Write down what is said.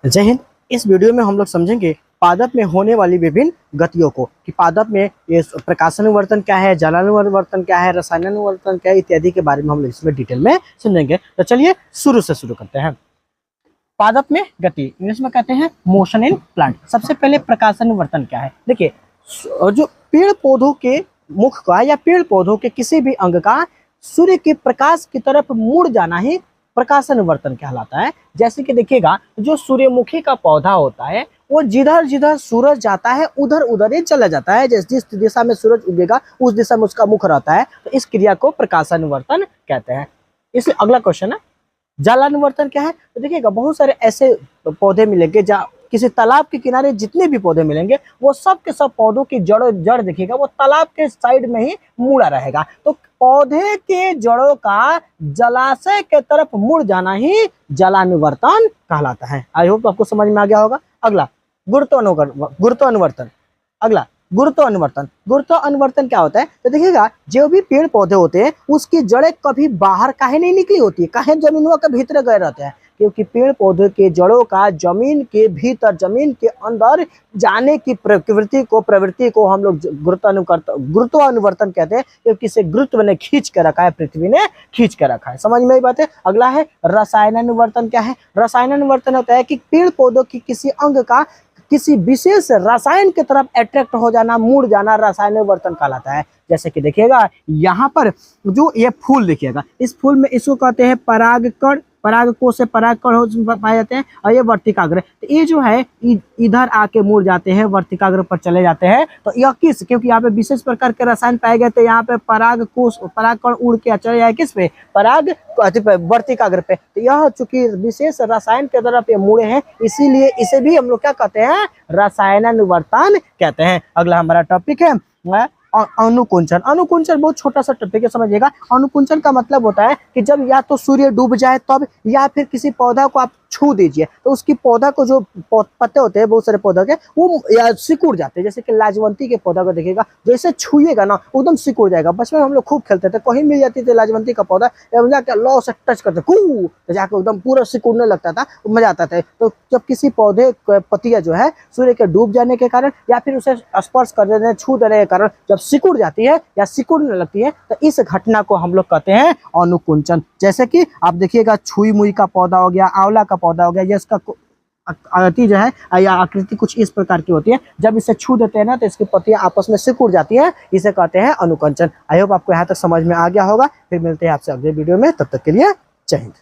जय हिंद। इस वीडियो में हम लोग समझेंगे पादप में होने वाली विभिन्न गतियों को कि पादप में ये प्रकाशानुवर्तन क्या है, जलानुवर्तन क्या है, रसायनानुवर्तन क्या है इत्यादि के बारे में हम लोग इसमें डिटेल में समझेंगे। तो चलिए शुरू से शुरू करते हैं। पादप में गति इंग्लिश में कहते हैं मोशन इन प्लांट। सबसे पहले प्रकाशानुवर्तन क्या है, देखिए जो पेड़ पौधों के मुख का या पेड़ पौधों के किसी भी अंग का सूर्य के प्रकाश की तरफ मुड़ जाना ही प्रकाशानुवर्तन कहलाता है। जैसे कि देखिएगा जो सूर्यमुखी का पौधा होता है वो जिधर जिधर सूरज जाता है उधर उधर ही चला जाता है। जिस दिशा में सूरज उगेगा उस दिशा में उसका मुख रहता है, तो इस क्रिया को प्रकाशानुवर्तन कहते हैं। इसलिए अगला क्वेश्चन है जलानुवर्तन क्या है। तो देखिएगा बहुत सारे ऐसे पौधे मिलेंगे जहाँ किसी तालाब के किनारे जितने भी पौधे मिलेंगे वो सब के सब पौधों की जड़ देखिएगा वो तालाब के साइड में ही मुड़ा रहेगा। तो पौधे के जड़ों का जलाशय के तरफ मुड़ जाना ही जलानुवर्तन कहलाता है। आई होप आपको समझ में आ गया होगा। अगला गुरुत्वानुवर्तन। अगला गुरुत्वानुवर्तन क्या होता है। तो देखिएगा जो भी पेड़ पौधे होते हैं उसकी जड़ें कभी बाहर काहे नहीं निकली होती है, काहे जमीनों के भीतर गए रहते हैं, क्योंकि पेड़ पौधे के जड़ों का जमीन के भीतर जमीन के अंदर जाने की प्रवृत्ति को हम लोग गुरुत्वानुवर्तन कहते हैं, क्योंकि इसे गुरुत्व ने खींच कर रखा है, पृथ्वी ने खींच कर रखा है। समझ में आई बात है। अगला है रसायनानुवर्तन क्या है। रसायनानुवर्तन होता है कि पेड़ पौधों की किसी अंग का किसी विशेष रसायन की तरफ अट्रैक्ट हो जाना, मुड़ जाना रसायनानुवर्तन कहलाता है। जैसे कि देखिएगा यहाँ पर जो ये फूल देखिएगा, इस फूल में इसको कहते हैं परागकण, परागकोश से परागकण पाए जाते हैं, और ये वर्तिकाग्र। तो ये जो है इधर आके मुड़ जाते हैं, वर्तिकाग्र पर चले जाते हैं। तो यह किस, क्योंकि यहाँ पे विशेष प्रकार के रसायन पाए गए थे, यहाँ पे परागकण उड़ के चले जाए किस पे, वर्तिकाग्र पे। तो यह चूंकि विशेष रसायन के तरफ ये मुड़े हैं, इसीलिए इसे भी हम लोग क्या कहते हैं, रसायनानुवर्तन कहते हैं। अगला हमारा टॉपिक है अनुकुंचन। अनुकुंचन बहुत छोटा सा टॉपिक है, समझिएगा। अनुकुंचन का मतलब होता है कि जब या तो सूर्य डूब जाए तब, या फिर किसी पौधा को आप छू दीजिए तो उसकी पौधा को जो पत्ते होते हैं बहुत सारे पौधों के वो सिकुड़ जाते हैं। जैसे कि लाजवंती के पौधा को देखिएगा, जैसे छुएगा ना एकदम सिकुड़ जाएगा। बचपन में हम लोग खूब खेलते थे, कहीं मिल जाती थी लाजवंती का पौधा, जाके लौ से टच करते तो जाके एकदम पूरा सिकुड़ने लगता था, मजा आता था। तो जब किसी पौधे पत्तियां जो है सूर्य के डूब जाने के कारण या फिर उसे स्पर्श कर देने, छू देने के कारण जब सिकुड़ जाती है या सिकुड़ने लगती है, तो इस घटना को हम लोग कहते हैं अनुकुंचन। जैसे कि आप देखिएगा छुई मुई का पौधा हो गया, आंवला का पौधा हो गया, ये इसका आकृति जो है या आकृति कुछ इस प्रकार की होती है। जब इसे छू देते हैं ना तो इसकी पत्तियां आपस में सिकुड़ जाती है, इसे कहते हैं अनुकुंचन। आई होप आपको यहाँ तक समझ में आ गया होगा। फिर मिलते हैं आपसे अगले वीडियो में, तब तक के लिए जय हिंद।